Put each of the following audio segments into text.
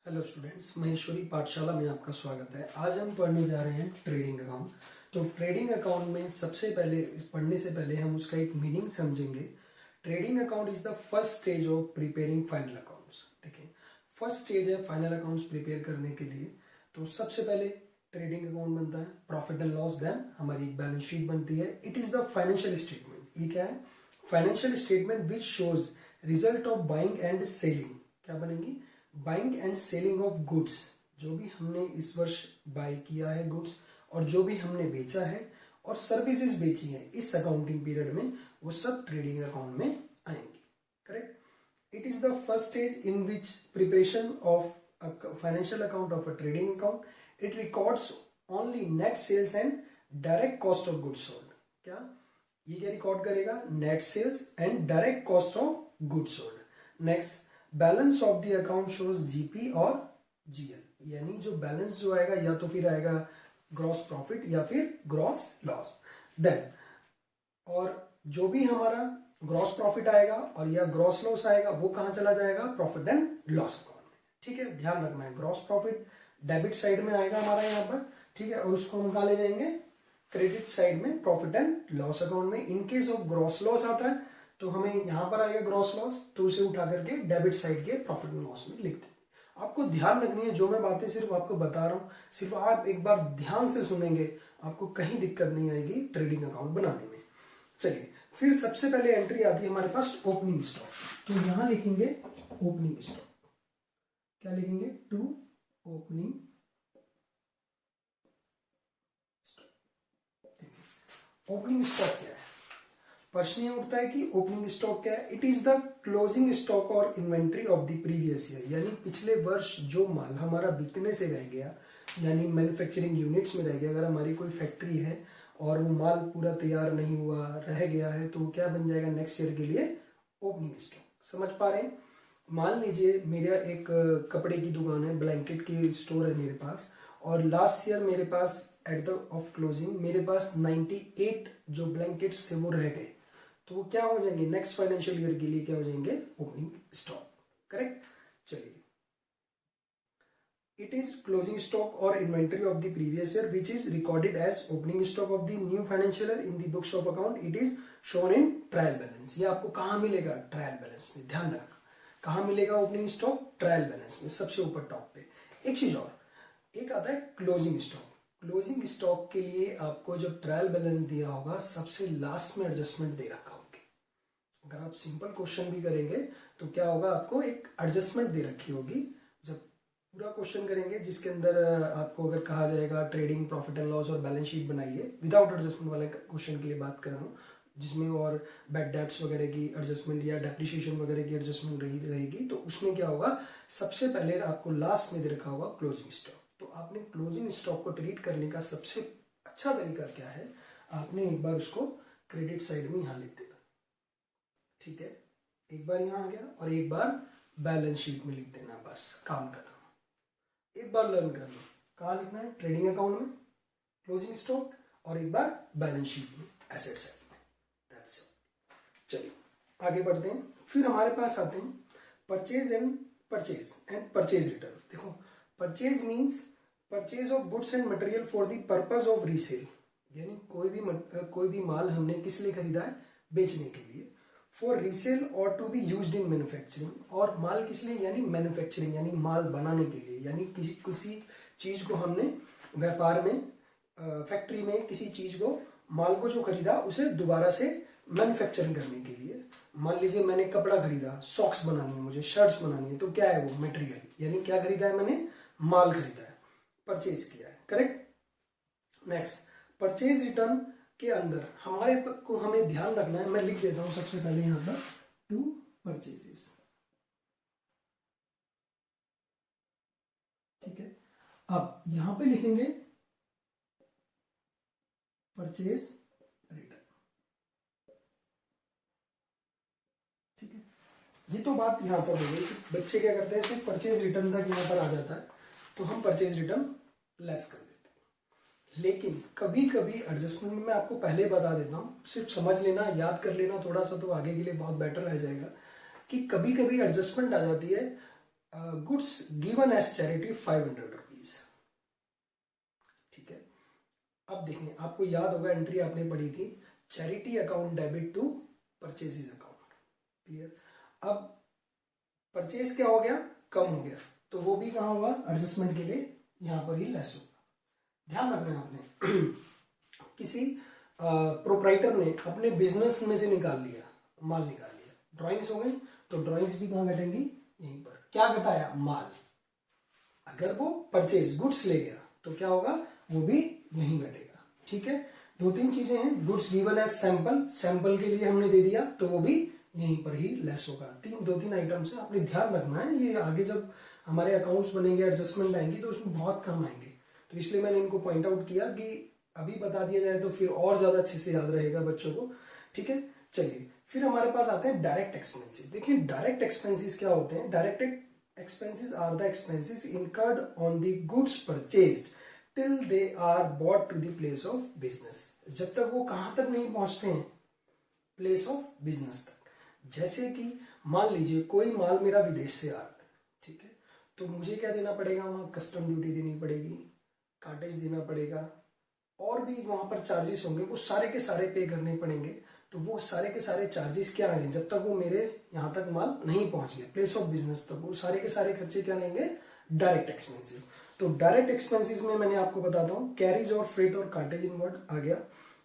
Hello students, Maheshwari पाठशाला में आपका स्वागत है। आज हम पढ़ने जा रहे हैं ट्रेडिंग अकाउंट। तो ट्रेडिंग अकाउंट में सबसे पहले पढ़ने से पहले हम उसका एक मीनिंग समझेंगे। Trading account is the first stage of preparing final accounts. देखिए, फर्स्ट स्टेज है फाइनल अकाउंट्स प्रिपेयर करने के लिए। तो सबसे पहले ट्रेडिंग अकाउंट बनता है, प्रॉफिट एंड लॉस, देन हमारी एक बैलेंस शीट बनती है। It is the financial statement. ये क्या है? Financial statement which shows result of buying and selling. क्या बनेगी? Buying and selling of goods, जो भी हमने इस वर्ष बाय किया है गुड्स और जो भी हमने बेचा है और सर्विसेज बेची है इस अकाउंटिंग पीरियड में, वो सब ट्रेडिंग अकाउंट में आएंगी। Correct. It is the first stage in which preparation of financial account of a trading account. It records only net sales and direct cost of goods sold. क्या ये क्या record करेगा? Net sales and direct cost of goods sold. Next, balance of the account shows GP और GL, यानी जो balance जो आएगा या तो फिर आएगा ग्रॉस प्रॉफिट या फिर ग्रॉस लॉस। देन और जो भी हमारा ग्रॉस प्रॉफिट आएगा और या ग्रॉस लॉस आएगा वो कहां चला जाएगा? प्रॉफिट एंड लॉस अकाउंट में। ठीक है, ध्यान रखना है। ग्रॉस प्रॉफिट डेबिट साइड में आएगा हमारा यहाँ पर, ठीक है, और उसको हम कहा ले जाएंगे? क्रेडिट साइड में, प्रॉफिट एंड लॉस अकाउंट में। In case of gross loss आता है तो हमें यहां पर आएगा ग्रॉस लॉस, तो उसे उठा करके डेबिट साइड के प्रॉफिट एंड लॉस में लिख दें। आपको ध्यान रखनी है, जो मैं बातें सिर्फ आपको बता रहा हूं, सिर्फ आप एक बार ध्यान से सुनेंगे, आपको कहीं दिक्कत नहीं आएगी ट्रेडिंग अकाउंट बनाने में। चलिए, फिर सबसे पहले एंट्री आती है हमारे पास ओपनिंग स्टॉक। तो यहां लिखेंगे ओपनिंग स्टॉक। क्या लिखेंगे? To opening stock. Opening stock क्या है? प्रश्न ये उठता है कि ओपनिंग स्टॉक क्या है? It is the closing stock और inventory of the previous year, यानी पिछले वर्ष जो माल हमारा बिकने से रह गया, यानी मैन्युफैक्चरिंग यूनिट्स में रह गया। अगर हमारी कोई फैक्ट्री है और वो माल पूरा तैयार नहीं हुआ, रह गया है, तो क्या बन जाएगा नेक्स्ट ईयर के लिए? Opening stock. समझ पा रहे हैं? मान लीजिए मेरा एक कपड़े की दुकान है, ब्लैंकेट की स्टोर है मेरे पास, और लास्ट ईयर मेरे पास एट द ऑफ क्लोजिंग मेरे पास 98 जो ब्लैंकेट्स थे वो रह गए, तो वो क्या हो जाएंगे? नेक्स्ट फाइनेंशियल ईयर के लिए क्या हो जाएंगे? Opening stock. करेक्ट। चलिए, इट इज क्लोजिंग स्टॉक और inventory of the previous year which is recorded as opening stock of the new financial year in the books of account. It is shown in trial balance. ये आपको कहां मिलेगा? Trial balance में। ध्यान रखना, कहां मिलेगा ओपनिंग स्टॉक? ट्रायल बैलेंस में, सबसे ऊपर टॉप पे। एक चीज और, एक आता है क्लोजिंग स्टॉक। क्लोजिंग स्टॉक के लिए आपको जब ट्रायल बैलेंस दिया होगा, सबसे लास्ट में एडजस्टमेंट दे रखा होगा। अगर आप सिंपल क्वेश्चन भी करेंगे तो क्या होगा? आपको एक एडजस्टमेंट दे रखी होगी। जब पूरा क्वेश्चन करेंगे जिसके अंदर आपको अगर कहा जाएगा ट्रेडिंग प्रॉफिट एंड लॉस और बैलेंस शीट बनाइए, विदाउट एडजस्टमेंट वाले क्वेश्चन के लिए बात कर रहा हूँ, जिसमें और बैड डेट्स वगैरह की एडजस्टमेंट या डेप्रिसिएशन वगैरह की एडजस्टमेंट रहेगी, तो उसमें क्या होगा? सबसे पहले आपको लास्ट में दे रखा होगा क्लोजिंग स्टॉक। तो आपने क्लोजिंग स्टॉक को ट्रीट करने का सबसे अच्छा तरीका क्या है? आपने एक बार उसको क्रेडिट साइड में यहां लिख देना। ठीक है, एक बार यहां आ गया और एक बार बैलेंस शीट में लिख देना। बस काम खत्म। एक बार लर्न कर लो कहां लिखना है? ट्रेडिंग अकाउंट में क्लोजिंग स्टॉक, और एक बार बैलेंस शीट में एसेट साइड में। That's it. चलिए आगे बढ़ते हैं। फिर हमारे पास आते हैं परचेज एंड परचेज रिटर्न। देखो, purchase means purchase of goods and material for the purpose of resale, यानी कोई भी माल हमने किस लिए खरीदा है? बेचने के लिए। फॉर रीसेल और to be used in manufacturing, और माल किस लिए? यानी मैन्युफैक्चरिंग, यानी माल बनाने के लिए, यानी किसी चीज को हमने व्यापार में, फैक्ट्री में किसी चीज को, माल को जो खरीदा उसे दोबारा से मैन्युफैक्चरिंग करने के लिए। मान लीजिए मैंने कपड़ा खरीदा, सॉक्स बनानी है मुझे, शर्ट्स बनानी है, तो क्या है वो? मटेरियल, यानी क्या खरीदा है मैंने? माल खरीदा है, परचेज किया है। करेक्ट। नेक्स्ट, परचेज रिटर्न के अंदर हमें ध्यान रखना है। मैं लिख देता हूं सबसे पहले यहां पर टू परचेजेस। ठीक है, अब यहां पे लिखेंगे परचेज रिटर्न। ठीक है, ये तो बात यहां तक हो गई कि बच्चे क्या करते हैं, सिर्फ परचेज रिटर्न तक यहां पर आ जाता है, तो हम परचेज रिटर्न लेस कर देते हैं। लेकिन कभी कभी एडजस्टमेंट में, मैं आपको पहले बता देता हूँ, सिर्फ समझ लेना, याद कर लेना थोड़ा सा, तो आगे के लिए बहुत बेटर रह जाएगा, कि कभी कभी एडजस्टमेंट आ जाती है goods given as charity 500 rupees. ठीक है, अब देखें, आपको याद होगा एंट्री आपने पढ़ी थी, charity account debit to purchases account. Clear? अब परचेज क्या हो गया, कम हो गया, तो वो भी कहाँ होगा, एडजस्टमेंट के लिए यहां पर ही लेस होगा। ध्यान रखना है आपने किसी प्रोप्राइटर ने अपने बिजनेस में से निकाल लिया, माल निकाल लिया, ड्राइंग्स हो गई, तो ड्राइंग्स भी कहाँ घटेंगी, यहीं पर। क्या घटाया, माल। अगर वो परचेज गुड्स ले गया तो क्या होगा, वो भी यहीं घटेगा। ठीक है, दो तीन चीजें हैं, goods given as sample, sample के लिए हमने दे दिया तो वो भी यहीं पर ही लेस होगा। दो तीन आइटम्स है, आपने ध्यान रखना है, ये आगे जब हमारे अकाउंट्स बनेंगे, एडजस्टमेंट आएंगी तो उसमें बहुत कम आएंगे, तो इसलिए मैंने इनको पॉइंट आउट किया कि अभी बता दिया जाए तो फिर और ज्यादा अच्छे से याद रहेगा बच्चों को। ठीक है, चलिए फिर हमारे पास आते हैं डायरेक्ट एक्सपेंसेस। देखिए डायरेक्ट एक्सपेंसेस क्या होते हैं, direct expenses are the expenses incurred on the goods purchased till they are brought to the place of business। जब तक वो कहां तक नहीं पहुंचते हैं, प्लेस ऑफ बिजनेस तक। जैसे कि मान लीजिए कोई माल मेरा विदेश से आ रहा है, ठीक है, तो मुझे क्या देना पड़ेगा, वहां कस्टम ड्यूटी देनी पड़ेगी, कार्टेज देना पड़ेगा, और भी वहां पर चार्जेस होंगे, वो सारे के सारे पे करने पड़ेंगे। तो वो सारे के सारे चार्जेस क्या आए, जब तक वो मेरे यहाँ तक माल नहीं पहुंच गया प्लेस ऑफ बिजनेस तक, वो सारे के सारे खर्चे क्या लेंगे, डायरेक्ट एक्सपेंसेस। तो डायरेक्ट एक्सपेंसेस में मैंने आपको बताता हूँ, कैरीज और फ्रेट और कार्टेज इनवर्ड आ गया।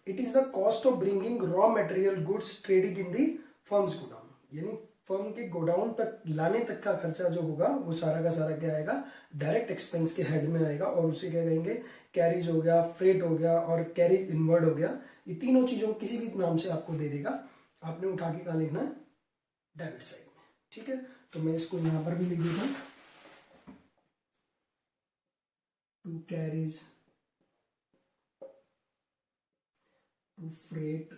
It is the cost of bringing raw material goods traded in the firms godown, यानी फर्म के गोडाउन तक लाने तक का खर्चा जो होगा वो सारा का सारा क्या आएगा, डायरेक्ट एक्सपेंस के हेड में आएगा, और उसे क्या कहेंगे, कैरीज हो गया, फ्रेट हो गया और कैरीज इनवर्ड हो गया। ये तीनों चीजों किसी भी नाम से आपको दे देगा, आपने उठा के कहा लिखना है, डेबिट साइड में। ठीक है, तो मैं इसको यहां पर भी लिख देता हूं, टू कैरीज, टू फ्रेट।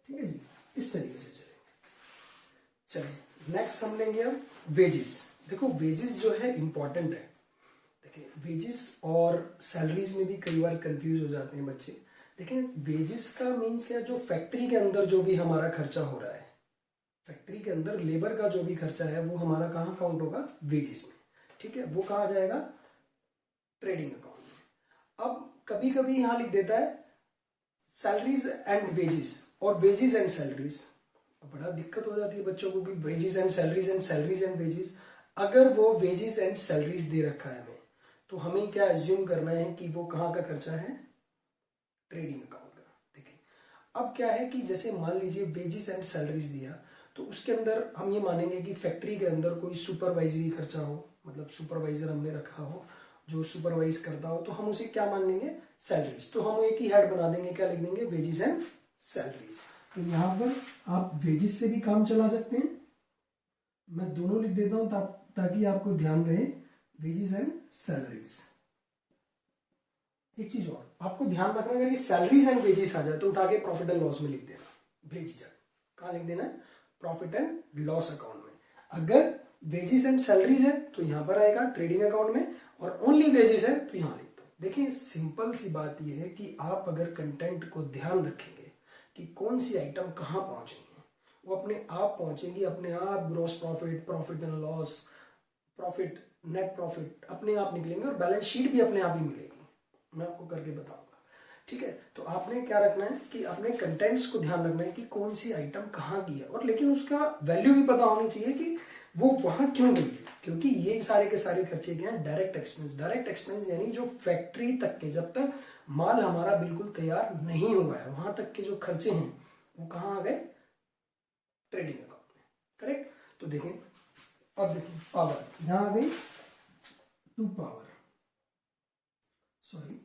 ठीक है जी, इस तरीके से चलेंगे। चलिए नेक्स्ट हम लेंगे अब वेजेस। देखो वेजेस जो है इंपॉर्टेंट है। देखिए वेजेस और सैलरीज में भी कई बार कंफ्यूज हो जाते हैं बच्चे। देखिए वेजेस का मीन्स क्या, जो फैक्ट्री के अंदर जो भी हमारा खर्चा हो रहा है, फैक्ट्री के अंदर लेबर का जो भी खर्चा है वो हमारा कहाँ काउंट होगा, वेजेस में। ठीक है, वो कहाँ जाएगा, ट्रेडिंग अकाउंट में। अब कभी कभी यहां लिख देता है सैलरीज एंड वेजेस और वेजेस एंड सैलरीज, बड़ा दिक्कत हो जाती है बच्चों को कि wages and salaries and wages. अगर वो वेजेस एंड सैलरीज दे रखा है हमें, तो हमें क्या एज्यूम करना है कि वो कहाँ का खर्चा है, ट्रेडिंग अकाउंट का। देखिए अब क्या है कि जैसे मान लीजिए वेजेस एंड सैलरीज दिया, तो उसके अंदर हम ये मानेंगे कि फैक्ट्री के अंदर कोई सुपरवाइजरी खर्चा हो, मतलब सुपरवाइजर हमने रखा हो जो सुपरवाइज करता हो, तो हम उसे क्या मान लेंगे, सैलरीज। तो हम एक ही हेड बना देंगे, क्या लिख देंगे, वेजेस एंड सैलरीज। तो यहां पर आप वेजेस से भी काम चला सकते हैं, मैं दोनों लिख देता हूं ताकि आपको ध्यान रहे, वेजेस एंड सैलरीज। एक चीज और आपको ध्यान रखना है, अगर ये सैलरीज एंड वेजेस आ जाए तो उठा के प्रॉफिट एंड लॉस में लिख देना, भेज जाए कहां लिख देना है, प्रॉफिट एंड लॉस अकाउंट में। अगर वेजेस एंड सैलरीज है तो यहां पर आएगा ट्रेडिंग अकाउंट में, और ओनली वेजेस है तो यहां लिख दो। देखिए सिंपल सी बात यह है कि आप अगर कंटेंट को ध्यान रखेंगे कि कौन सी आइटम कहां पहुंचेंगी, वो अपने आप पहुंचेंगी, अपने आप gross profit, profit and loss, profit, net profit अपने आप निकलेंगे, और बैलेंस शीट भी अपने आप ही मिलेगी, मैं आपको करके बताऊंगा। ठीक है, तो आपने क्या रखना है कि अपने कंटेंट्स को ध्यान रखना है कि कौन सी आइटम कहाँ की है, और लेकिन उसका वैल्यू भी पता होनी चाहिए कि वो वहां क्यों गई है, क्योंकि ये सारे के सारे खर्चे क्या हैं, डायरेक्ट एक्सपेंस। डायरेक्ट एक्सपेंस यानी जो फैक्ट्री तक के, जब तक माल हमारा बिल्कुल तैयार नहीं हुआ है वहां तक के जो खर्चे हैं वो कहाँ आ गए, ट्रेडिंग अकाउंट में। करेक्ट, तो देखें अब देखिए पावर यहां आ गई, टू पावर, सॉरी,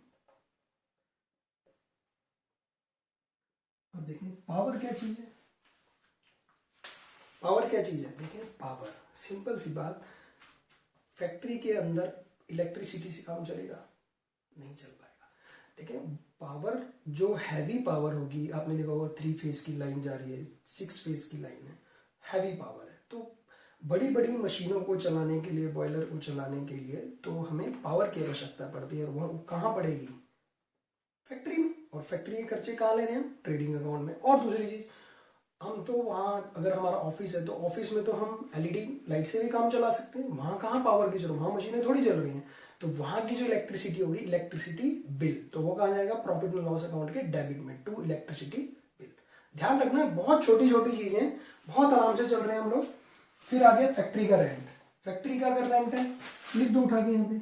अब देखें पावर क्या चीज है, पावर क्या चीज है, देखिए पावर सिंपल सी बात, फैक्ट्री के अंदर इलेक्ट्रिसिटी से काम चलेगा, नहीं चल पाएगा। देखिए पावर जो हैवी पावर होगी, आपने देखा होगा 3 फेज की लाइन जा रही है, 6 फेज की लाइन है, हैवी पावर है, तो बड़ी बड़ी मशीनों को चलाने के लिए, बॉयलर को चलाने के लिए तो हमें पावर की आवश्यकता पड़ती है, और वह कहाँ पड़ेगी, फैक्ट्री में। और फैक्ट्री के खर्चे कहाँ ले रहे हैं, ट्रेडिंग अकाउंट में। और दूसरी चीज, हम तो वहाँ अगर हमारा ऑफिस है तो ऑफिस में तो हम एलईडी लाइट से भी काम चला सकते हैं, वहाँ कहाँ पावर की जरूरत, वहाँ मशीनें थोड़ी चल रही हैं। तो वहाँ की जो इलेक्ट्रिसिटी होगी, इलेक्ट्रिसिटी बिल, तो वो कहाँ जाएगा, प्रॉफिट एंड लॉस अकाउंट के डेबिट में टू इलेक्ट्रिसिटी बिल। ध्यान रखना है, बहुत छोटी छोटी चीजें, बहुत आराम से चल रहे हैं हम लोग। फिर आ गया फैक्ट्री का रेंट। फैक्ट्री का अगर रेंट है, लिख दो उठा के यहाँ पे,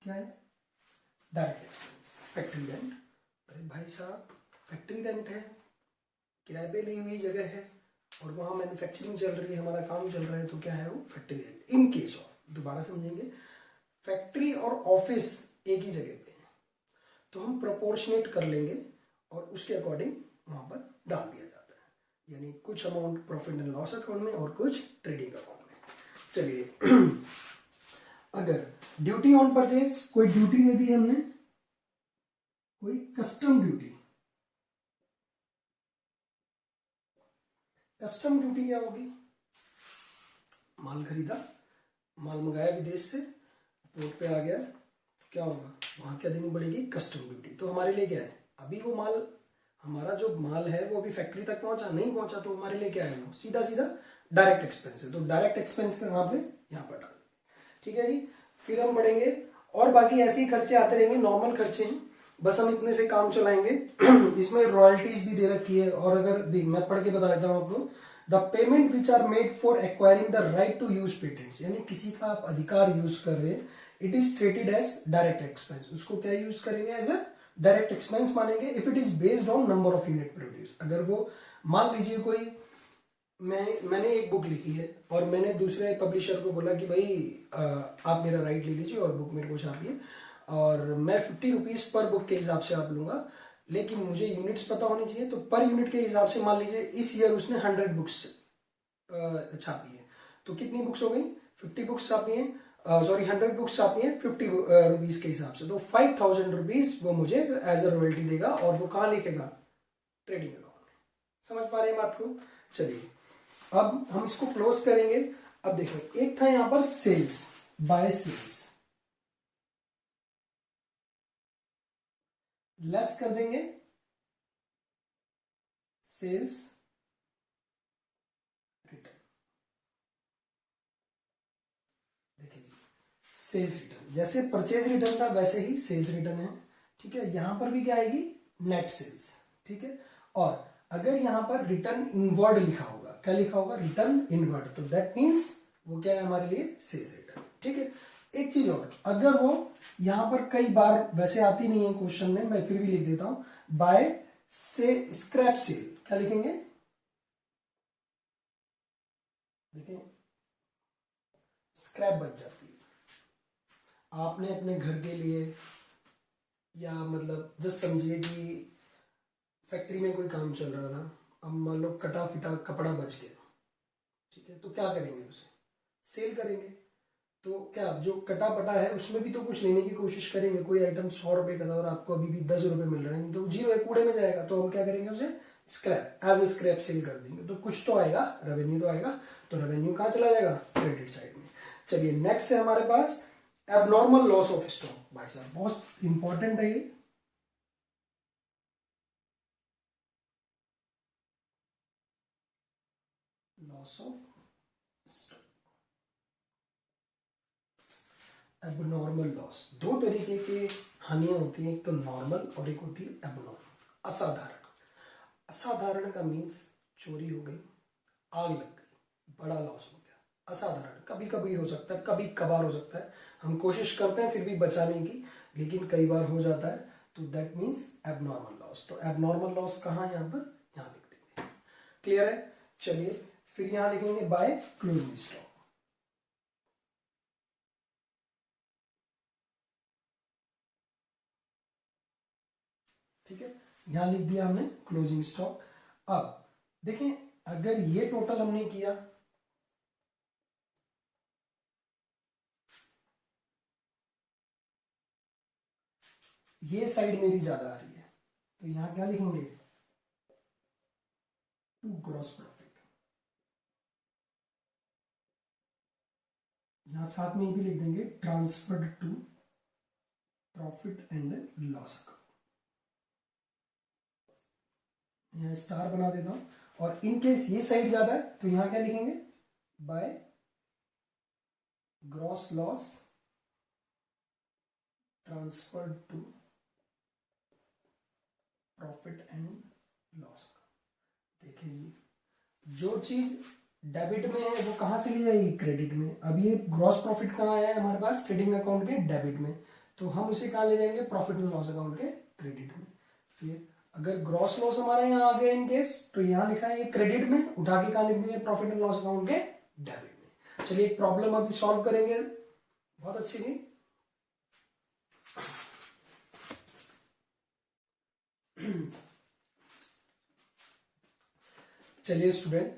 क्या है, डायरेक्ट एक्सपेंस, फैक्ट्री रेंट। अरे भाई साहब, फैक्ट्री रेंट है, किराए पे ली हुई जगह है और वहाँ मैन्युफैक्चरिंग चल रही है, हमारा काम चल रहा है, तो क्या है वो, factory rent. In case of, दोबारा समझेंगे, फैक्ट्री और ऑफिस एक ही जगह पे है तो हम प्रोपोर्शनेट कर लेंगे और उसके अकॉर्डिंग वहाँ पर डाल दिया जाता है, यानी कुछ amount profit and loss account में और कुछ ट्रेडिंग अकाउंट में। चलिए अगर ड्यूटी ऑन परचेज, कोई ड्यूटी दे दी हमने, कोई कस्टम ड्यूटी। कस्टम ड्यूटी क्या होगी, माल खरीदा, माल मंगाया विदेश से, पोर्ट पे आ गया, तो क्या होगा, वहां क्या देनी पड़ेगी, कस्टम ड्यूटी। तो हमारे लिए क्या है, अभी वो माल, हमारा जो माल है वो अभी फैक्ट्री तक पहुंचा नहीं पहुंचा, तो हमारे लिए क्या है, वो सीधा सीधा डायरेक्ट एक्सपेंस है। तो डायरेक्ट एक्सपेंस का कहाँ पे, यहाँ पर डाल, ठीक है जी। फिर हम बढ़ेंगे और बाकी ऐसे ही खर्चे आते रहेंगे, नॉर्मल खर्चे हैं, बस हम इतने से काम चलाएंगे। इसमें रॉयल्टीज भी दे रखी है, और अगर मैं पढ़ के बता देता हूँ आपको, the payment which are made for acquiring the right to use patents, यानी किसी का आप अधिकार यूज कर रहे हैं, it is treated as direct expense. उसको क्या यूज करेंगे, एज अ डायरेक्ट एक्सपेंस मानेंगे, if it is based on number of unit produce. अगर वो, मान लीजिए कोई, मैंने एक बुक लिखी है और मैंने दूसरे पब्लिशर को बोला कि भाई आप मेरा राइट ले लीजिए और बुक मेरे को छापिए, और मैं 50 रुपीज पर बुक के हिसाब से आप लूंगा, लेकिन मुझे यूनिट्स पता होनी चाहिए। तो पर यूनिट के हिसाब से मान लीजिए इस ईयर उसने 100 बुक्स छापी है, तो कितनी बुक्स हो गई, 50 बुक्स छापी है, सॉरी 100 बुक्स छापी है 50 रुपीज के हिसाब से, तो 5000 रुपीज वो मुझे एज अ रॉयल्टी देगा, और वो कहाँ लिखेगा, ट्रेडिंग अकाउंट में। समझ पा रहे हैं बात को। चलिए अब हम इसको क्लोज करेंगे। अब देखो, एक था यहां पर सेल्स, बाय सेल्स, लेस कर देंगे सेल्स रिटर्न। देखिए सेल्स रिटर्न, जैसे परचेज रिटर्न था वैसे ही सेल्स रिटर्न है, ठीक है। यहां पर भी क्या आएगी, नेट सेल्स, ठीक है। और अगर यहां पर रिटर्न इनवर्ड लिखा होगा, क्या लिखा होगा, रिटर्न इनवर्ड, तो दैट मीन्स वो क्या है हमारे लिए, सेल्स रिटर्न, ठीक है। एक चीज और, अगर वो यहां पर कई बार वैसे आती नहीं है क्वेश्चन में, मैं फिर भी लिख देता हूं, बाय से स्क्रैप सेल, क्या लिखेंगे, देखें स्क्रैप बच जाती है, आपने अपने घर के लिए, या मतलब जस्ट समझिए कि फैक्ट्री में कोई काम चल रहा था, अब मान लो कटा फिटा कपड़ा बच गया, ठीक है, तो क्या करेंगे, उसे सेल करेंगे। तो क्या जो कटा पटा है उसमें भी तो कुछ लेने की कोशिश करेंगे, कोई आइटम 100 रुपए का था और आपको अभी भी 10 रुपए मिल रहे हैं, तो जीरो है, कूड़े में जाएगा, तो हम क्या करेंगे, उसे scrap, as a scrap sale कर देंगे, तो कुछ तो आएगा, रेवेन्यू तो आएगा। तो रेवेन्यू कहाँ चला जाएगा, क्रेडिट साइड में। चलिए नेक्स्ट है हमारे पास एबनॉर्मल लॉस ऑफ स्टॉक। भाई साहब बहुत इंपॉर्टेंट है ये, loss of stock, abnormal loss. दो तरीके की हानियां होती हैं, एक तो नॉर्मल और एक होती है एबनॉर्मल, असाधारण। असाधारण का मीन्स चोरी हो गई, आग लग गई, बड़ा लॉस हो गया। असाधारण कभी कभी हो सकता है, कभी कभार हो सकता है, हम कोशिश करते हैं फिर भी बचाने की, लेकिन कई बार हो जाता है, तो दैट मीन्स एबनॉर्मल लॉस। तो एबनॉर्मल लॉस कहाँ, यहाँ पर, यहाँ लिख देंगे। क्लियर है। चलिए फिर यहां लिखेंगे बाय क्लोजिंग स्टॉक, ठीक है, यहां लिख दिया हमने क्लोजिंग स्टॉक। अब देखें, अगर ये टोटल हमने किया, ये साइड मेरी ज्यादा आ रही है, तो यहां क्या लिखेंगे, टू ग्रॉस प्रॉफिट। यहां साथ में ये भी लिख देंगे transferred to profit and loss account. यहाँ स्टार बना देता हूं, और इन केस ये साइड ज्यादा है तो यहां क्या लिखेंगे, by gross loss transferred to profit and loss. देखिए जी, जो चीज डेबिट में है वो कहां चली जाएगी, क्रेडिट में। अब ये ग्रॉस प्रॉफिट कहां आया है हमारे पास, ट्रेडिंग अकाउंट के डेबिट में, तो हम उसे कहां ले जाएंगे, प्रॉफिट एंड लॉस अकाउंट के क्रेडिट में। फिर अगर ग्रॉस लॉस हमारा यहाँ आ गया इन केस, तो यहाँ लिखा है ये क्रेडिट में, उठा के कहां लिख देंगे, प्रॉफिट एंड लॉस अकाउंट के डेबिट में। चलिए एक प्रॉब्लम अभी सॉल्व करेंगे, बहुत अच्छी थी। चलिए स्टूडेंट,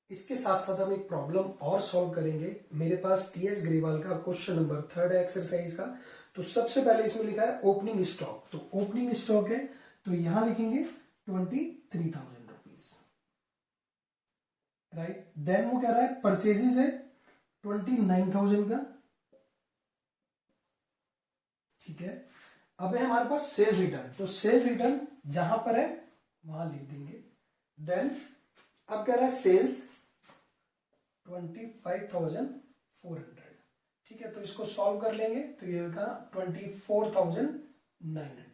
इसके साथ साथ हम एक प्रॉब्लम और सॉल्व करेंगे। मेरे पास टीएस ग्रेवाल का क्वेश्चन नंबर 3 है एक्सरसाइज का। तो सबसे पहले इसमें लिखा है ओपनिंग स्टॉक, तो ओपनिंग स्टॉक है तो यहां लिखेंगे 23,000 रुपीज, राइट। देन वो कह रहा है परचेजेस है 29,000 का, ठीक है। अब है हमारे पास सेल्स रिटर्न, तो सेल्स रिटर्न जहां पर है वहां लिख देंगे। देन अब कह रहा है सेल्स 25,400, ठीक है। तो इसको सॉल्व कर लेंगे तो ये होगा 24,900,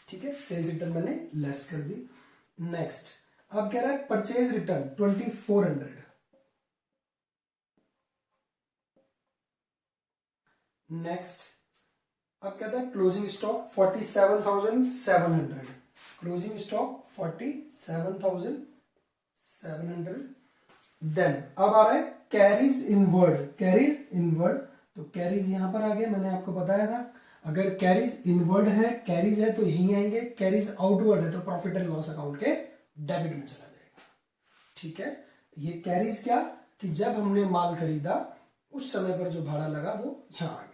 ठीक है। सेल्स रिटर्न मैंने लेस कर दी। नेक्स्ट अब कह रहा है परचेज रिटर्न 2400, नेक्स्ट अब कहता है closing stock 47,700, closing stock 47,700। Then अब आ रहा है कैरीज इनवर्ड, कैरीज इनवर्ड, तो कैरीज यहां पर आ गया, मैंने आपको बताया था अगर कैरीज इनवर्ड है, कैरीज है तो यहीं आएंगे, कैरीज आउटवर्ड है तो प्रॉफिट एंड लॉस अकाउंट के डेबिट में चला जाएगा, ठीक है। ये कैरीज क्या, कि जब हमने माल खरीदा उस समय पर जो भाड़ा लगा वो यहां आ गया।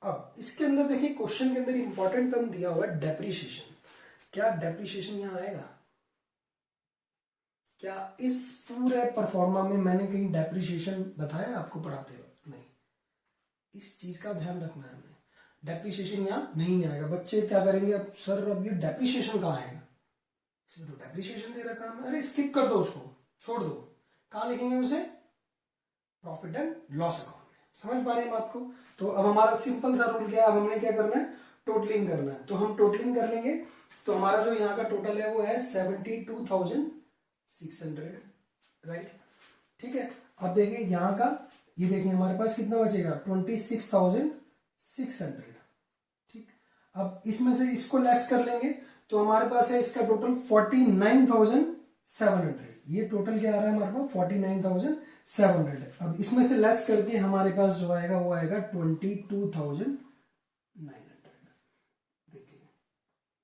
अब इसके अंदर देखिए क्वेश्चन के अंदर इंपॉर्टेंट टर्म दिया हुआ है डेप्रीशिएशन, क्या डेप्रीशिएशन यहां आएगा, क्या इस पूरे परफॉर्मा में मैंने कहीं डेप्रीशिएशन बताया आपको पढ़ाते वक्त, नहीं। इस चीज का ध्यान रखना है हमें, डेप्रीशिएशन यहाँ नहीं आएगा। बच्चे क्या करेंगे, अब सर अब ये डेप्रीशिएशन कहाँ आएगा, इसमें तो डेप्रीशिएशन दे रखा है, अरे स्किप कर दो उसको, छोड़ दो। कहाँ लिखेंगे उसे, प्रॉफिट एंड लॉस अकाउंट में। समझ पा रहे हैं बात को। तो अब हमारा सिंपल सा रूल क्या है, अब हमने क्या करना है, टोटलिंग करना है। तो हम टोटलिंग कर लेंगे, तो हमारा जो यहाँ का टोटल है वो है 72,600, राइट, ठीक है। अब देखिए यहाँ का, ये देखिए हमारे पास कितना बचेगा 26,600, ठीक। अब इसमें से इसको लेस कर लेंगे तो हमारे पास है इसका टोटल 49,700, ये टोटल क्या आ रहा है हमारे पास 49,700। अब इसमें से लेस करके हमारे पास जो आएगा वो आएगा 22,900। देखिए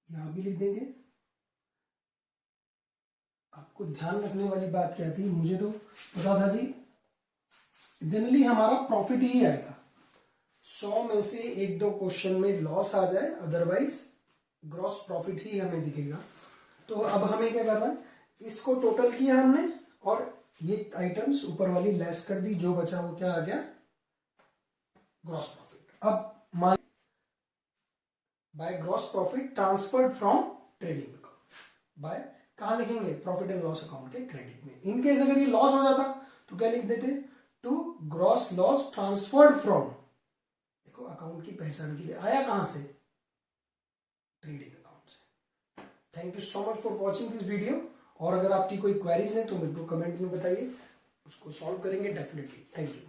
यहां भी लिख देंगे। आपको ध्यान रखने वाली बात क्या थी, मुझे तो पता था जी जनरली हमारा प्रॉफिट ही आएगा, 100 में से 1-2 क्वेश्चन में लॉस आ जाए, अदरवाइज ग्रॉस प्रॉफिट ही हमें दिखेगा। तो अब हमें क्या करना है, इसको टोटल किया हमने और ये आइटम्स ऊपर वाली लेस कर दी, जो बचा वो क्या आ गया, ग्रॉस प्रॉफिट। अब मान by gross profit transferred from trading account, by कहां लिखेंगे, प्रॉफिट एंड लॉस अकाउंट के क्रेडिट में। इनकेस अगर ये लॉस हो जाता तो क्या लिख देते, to gross loss transferred from, देखो अकाउंट की पहचान के लिए आया कहां से, ट्रेडिंग अकाउंट से। Thank you so much for watching this video, और अगर आपकी कोई क्वेरीज है तो मेरे को कमेंट में बताइए, उसको सॉल्व करेंगे डेफिनेटली। Thank you.